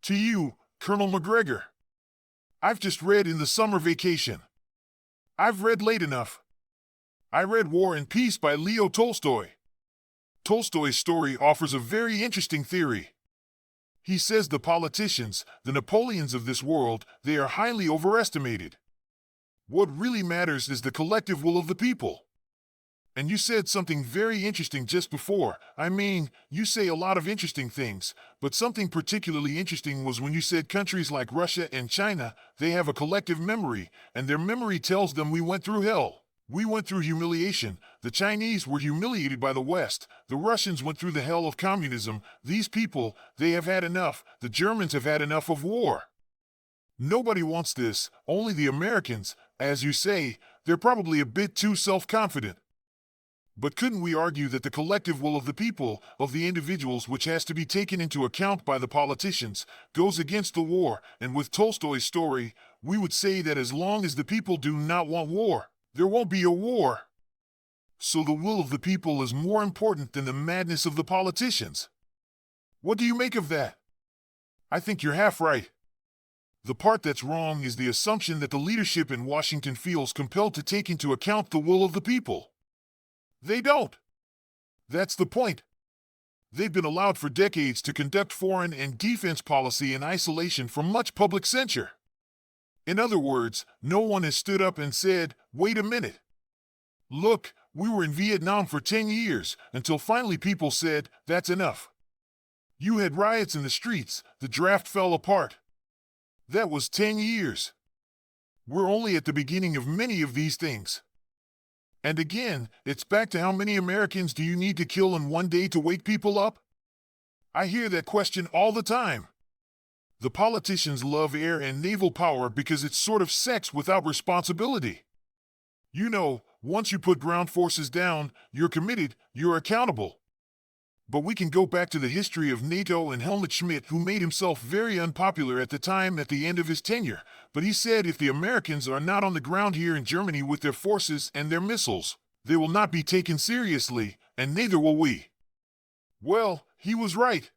To you, Colonel McGregor. I've just read in the summer vacation. I've read late enough. I read War and Peace by Leo Tolstoy. Tolstoy's story offers a very interesting theory. He says the politicians, the Napoleons of this world, they are highly overestimated. What really matters is the collective will of the people. And you said something very interesting just before. You say a lot of interesting things, but something particularly interesting was when you said countries like Russia and China, they have a collective memory, and their memory tells them we went through hell. We went through humiliation. The Chinese were humiliated by the West. The Russians went through the hell of communism. These people, they have had enough. The Germans have had enough of war. Nobody wants this, only the Americans. As you say, they're probably a bit too self-confident. But couldn't we argue that the collective will of the people, of the individuals, which has to be taken into account by the politicians, goes against the war? And with Tolstoy's story, we would say that as long as the people do not want war, there won't be a war. So the will of the people is more important than the madness of the politicians. What do you make of that? I think you're half right. The part that's wrong is the assumption that the leadership in Washington feels compelled to take into account the will of the people. They don't. That's the point. They've been allowed for decades to conduct foreign and defense policy in isolation from much public censure. In other words, no one has stood up and said, wait a minute. Look, we were in Vietnam for 10 years, until finally people said, that's enough. You had riots in the streets, the draft fell apart. That was 10 years. We're only at the beginning of many of these things. And again, it's back to how many Americans do you need to kill in one day to wake people up? I hear that question all the time. The politicians love air and naval power because it's sort of sex without responsibility. You know, once you put ground forces down, you're committed, you're accountable. But we can go back to the history of NATO and Helmut Schmidt, who made himself very unpopular at the time at the end of his tenure. But he said if the Americans are not on the ground here in Germany with their forces and their missiles, they will not be taken seriously, and neither will we. Well, he was right.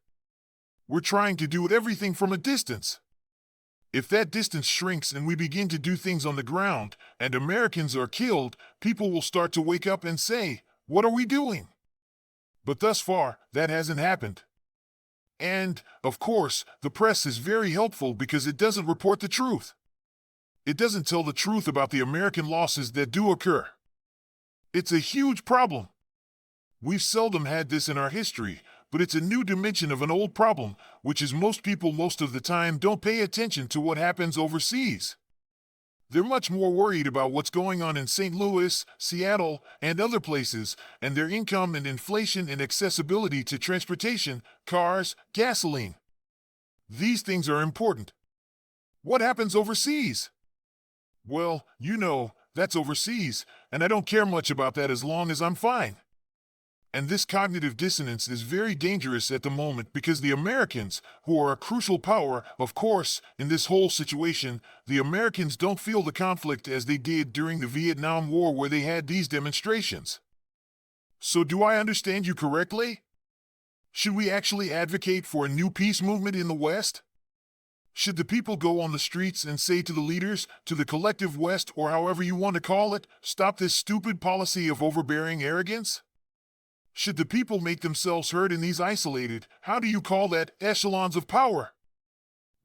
We're trying to do everything from a distance. If that distance shrinks and we begin to do things on the ground, and Americans are killed, people will start to wake up and say, what are we doing? But thus far, that hasn't happened. And, of course, the press is very helpful because it doesn't report the truth. It doesn't tell the truth about the American losses that do occur. It's a huge problem. We've seldom had this in our history, but it's a new dimension of an old problem, which is most people most of the time don't pay attention to what happens overseas. They're much more worried about what's going on in St. Louis, Seattle, and other places, and their income and inflation and accessibility to transportation, cars, gasoline. These things are important. What happens overseas? Well, you know, that's overseas, and I don't care much about that as long as I'm fine. And this cognitive dissonance is very dangerous at the moment because the Americans, who are a crucial power, of course, in this whole situation, the Americans don't feel the conflict as they did during the Vietnam War where they had these demonstrations. So do I understand you correctly? Should we actually advocate for a new peace movement in the West? Should the people go on the streets and say to the leaders, to the collective West, or however you want to call it, stop this stupid policy of overbearing arrogance? Should the people make themselves heard in these isolated, how do you call that, echelons of power?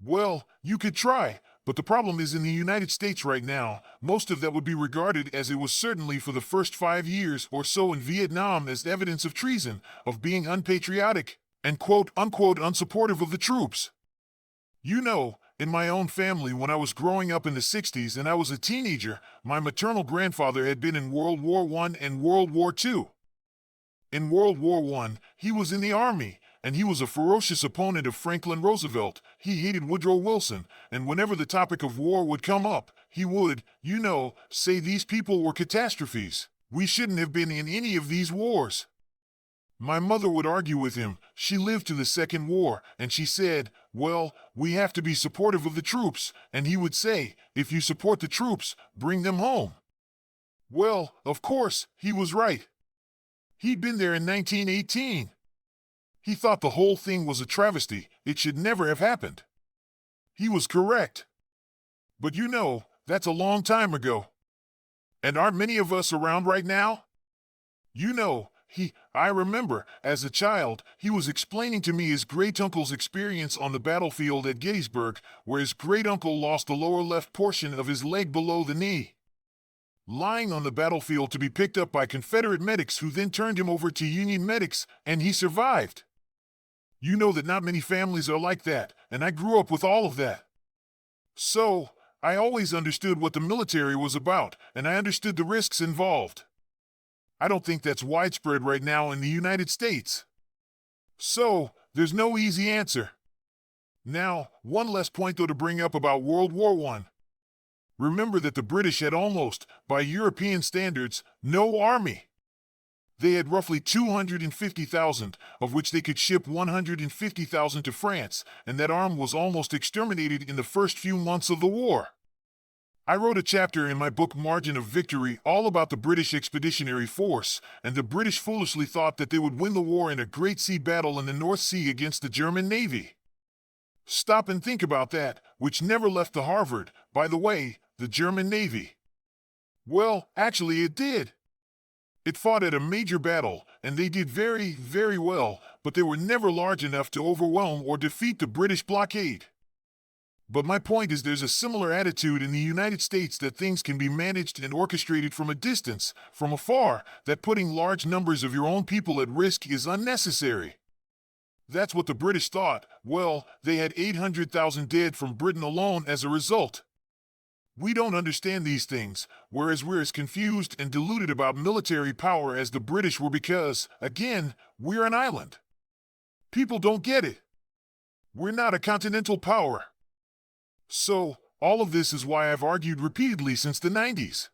Well, you could try, but the problem is in the United States right now, most of that would be regarded as it was certainly for the first 5 years or so in Vietnam as evidence of treason, of being unpatriotic, and quote-unquote unsupportive of the troops. You know, in my own family when I was growing up in the 60s and I was a teenager, my maternal grandfather had been in World War I and World War II. In World War I, he was in the army, and he was a ferocious opponent of Franklin Roosevelt. He hated Woodrow Wilson, and whenever the topic of war would come up, he would, you know, say these people were catastrophes. We shouldn't have been in any of these wars. My mother would argue with him. She lived to the Second War, and she said, well, we have to be supportive of the troops, and he would say, if you support the troops, bring them home. Well, of course, he was right. He'd been there in 1918. He thought the whole thing was a travesty. It should never have happened. He was correct. But you know, that's a long time ago. And aren't many of us around right now? You know, I remember, as a child, he was explaining to me his great-uncle's experience on the battlefield at Gettysburg, where his great-uncle lost the lower left portion of his leg below the knee. Lying on the battlefield to be picked up by Confederate medics who then turned him over to Union medics, and he survived. You know that not many families are like that, and I grew up with all of that. So, I always understood what the military was about, and I understood the risks involved. I don't think that's widespread right now in the United States. So, there's no easy answer. Now, one last point though to bring up about World War I. Remember that the British had almost, by European standards, no army. They had roughly 250,000, of which they could ship 150,000 to France, and that army was almost exterminated in the first few months of the war. I wrote a chapter in my book Margin of Victory all about the British Expeditionary Force, and the British foolishly thought that they would win the war in a great sea battle in the North Sea against the German Navy. Stop and think about that, which never left the Harvard, by the way, the German Navy. Well, actually it did. It fought at a major battle, and they did very, very well, but they were never large enough to overwhelm or defeat the British blockade. But my point is there's a similar attitude in the United States that things can be managed and orchestrated from a distance, from afar, that putting large numbers of your own people at risk is unnecessary. That's what the British thought. Well, they had 800,000 dead from Britain alone as a result. We don't understand these things, whereas we're as confused and deluded about military power as the British were because, again, we're an island. People don't get it. We're not a continental power. So, all of this is why I've argued repeatedly since the 90s.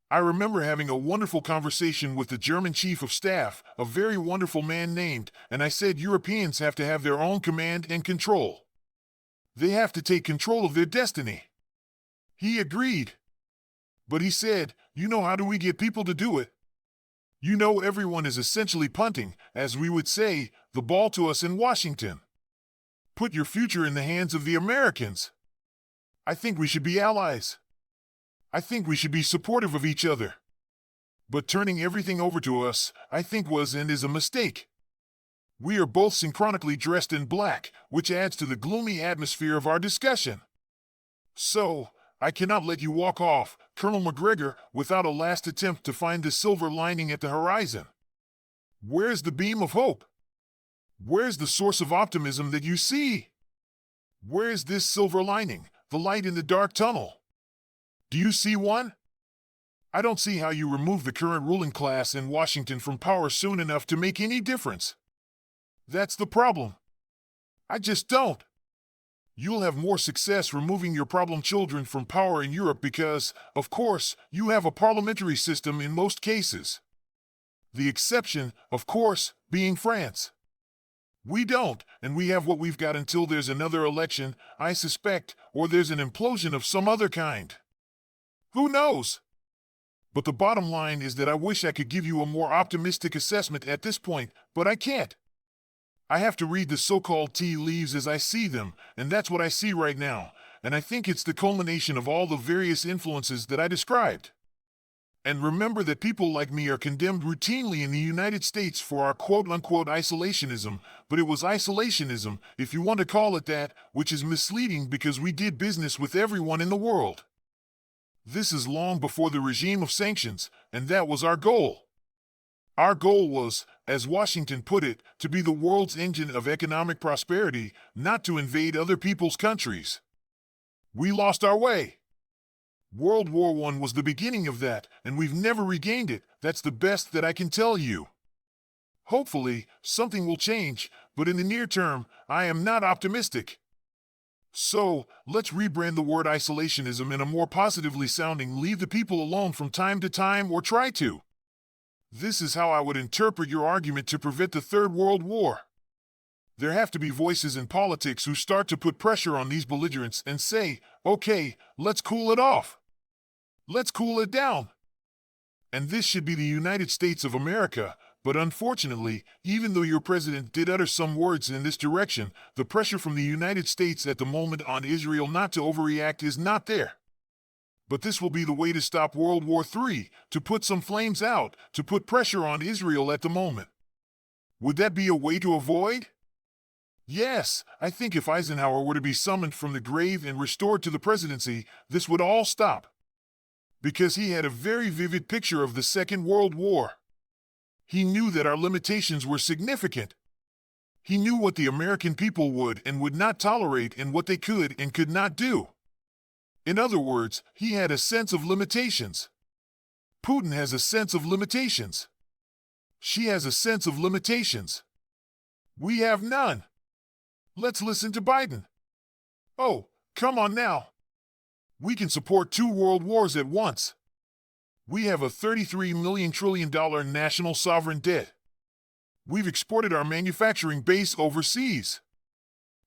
I remember having a wonderful conversation with the German chief of staff, a very wonderful man named, and I said Europeans have to have their own command and control. They have to take control of their destiny. He agreed. But he said, you know, how do we get people to do it? You know, everyone is essentially punting, as we would say, the ball to us in Washington. Put your future in the hands of the Americans. I think we should be allies. I think we should be supportive of each other. But turning everything over to us, I think was and is a mistake. We are both synchronically dressed in black, which adds to the gloomy atmosphere of our discussion. So, I cannot let you walk off, Colonel McGregor, without a last attempt to find the silver lining at the horizon. Where's the beam of hope? Where's the source of optimism that you see? Where's this silver lining, the light in the dark tunnel? Do you see one? I don't see how you remove the current ruling class in Washington from power soon enough to make any difference. That's the problem. I just don't. You'll have more success removing your problem children from power in Europe because, of course, you have a parliamentary system in most cases. The exception, of course, being France. We don't, and we have what we've got until there's another election, I suspect, or there's an implosion of some other kind. Who knows? But the bottom line is that I wish I could give you a more optimistic assessment at this point, but I can't. I have to read the so-called tea leaves as I see them, and that's what I see right now, and I think it's the culmination of all the various influences that I described. And remember that people like me are condemned routinely in the United States for our quote-unquote isolationism, but it was isolationism, if you want to call it that, which is misleading because we did business with everyone in the world. This is long before the regime of sanctions, and that was our goal. Our goal was, as Washington put it, to be the world's engine of economic prosperity, not to invade other people's countries. We lost our way. World War I was the beginning of that, and we've never regained it. That's the best that I can tell you. Hopefully, something will change, but in the near term, I am not optimistic. So, let's rebrand the word isolationism in a more positively sounding leave the people alone from time to time or try to. This is how I would interpret your argument to prevent the Third World War. There have to be voices in politics who start to put pressure on these belligerents and say, okay, let's cool it off. Let's cool it down. And this should be the United States of America, But unfortunately, even though your president did utter some words in this direction, the pressure from the United States at the moment on Israel not to overreact is not there. But this will be the way to stop World War III, to put some flames out, to put pressure on Israel at the moment. Would that be a way to avoid? Yes, I think if Eisenhower were to be summoned from the grave and restored to the presidency, this would all stop. Because he had a very vivid picture of the Second World War. He knew that our limitations were significant. He knew what the American people would and would not tolerate and what they could and could not do. In other words, he had a sense of limitations. Putin has a sense of limitations. She has a sense of limitations. We have none. Let's listen to Biden. Oh, come on now. We can support 2 world wars at once. We have a $33 million trillion national sovereign debt. We've exported our manufacturing base overseas.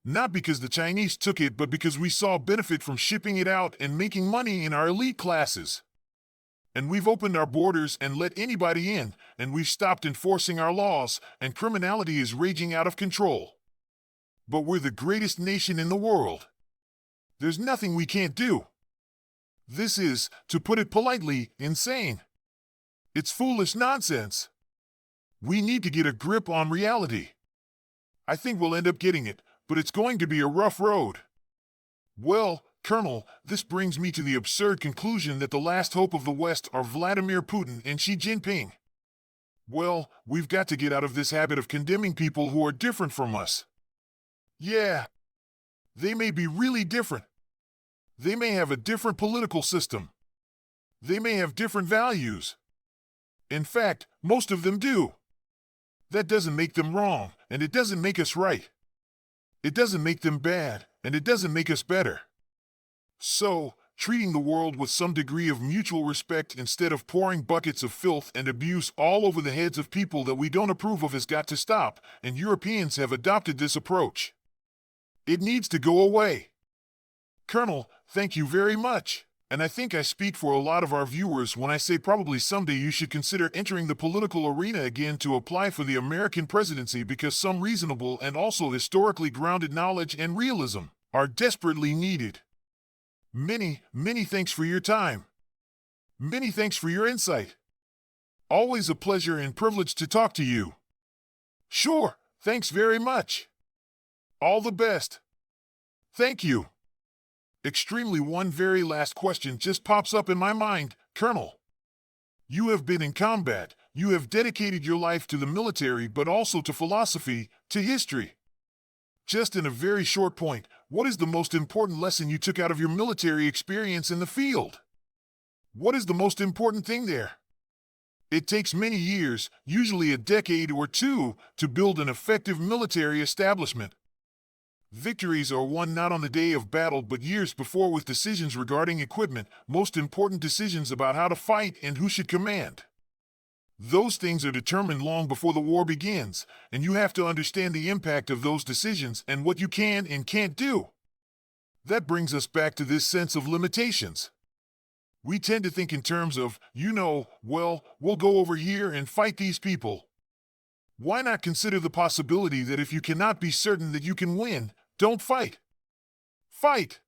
Not because the Chinese took it, but because we saw benefit from shipping it out and making money in our elite classes. And we've opened our borders and let anybody in, and we've stopped enforcing our laws, and criminality is raging out of control. But we're the greatest nation in the world. There's nothing we can't do. This is, to put it politely, insane. It's foolish nonsense. We need to get a grip on reality. I think we'll end up getting it, but it's going to be a rough road. Well, Colonel, this brings me to the absurd conclusion that the last hope of the West are Vladimir Putin and Xi Jinping. Well, we've got to get out of this habit of condemning people who are different from us. Yeah, they may be really different. They may have a different political system. They may have different values. In fact, most of them do. That doesn't make them wrong, and it doesn't make us right. It doesn't make them bad, and it doesn't make us better. So, treating the world with some degree of mutual respect instead of pouring buckets of filth and abuse all over the heads of people that we don't approve of has got to stop, and Europeans have adopted this approach. It needs to go away. Colonel, thank you very much. And I think I speak for a lot of our viewers when I say probably someday you should consider entering the political arena again to apply for the American presidency, because some reasonable and also historically grounded knowledge and realism are desperately needed. Many, many thanks for your time. Many thanks for your insight. Always a pleasure and privilege to talk to you. Sure, thanks very much. All the best. Thank you. Extremely, one very last question just pops up in my mind, Colonel. You have been in combat, you have dedicated your life to the military but also to philosophy, to history. Just in a very short point, what is the most important lesson you took out of your military experience in the field? What is the most important thing there? It takes many years, usually a decade or 2, to build an effective military establishment. Victories are won not on the day of battle but years before with decisions regarding equipment, most important decisions about how to fight and who should command. Those things are determined long before the war begins, and you have to understand the impact of those decisions and what you can and can't do. That brings us back to this sense of limitations. We tend to think in terms of, well, we'll go over here and fight these people. Why not consider the possibility that if you cannot be certain that you can win, don't fight. Fight!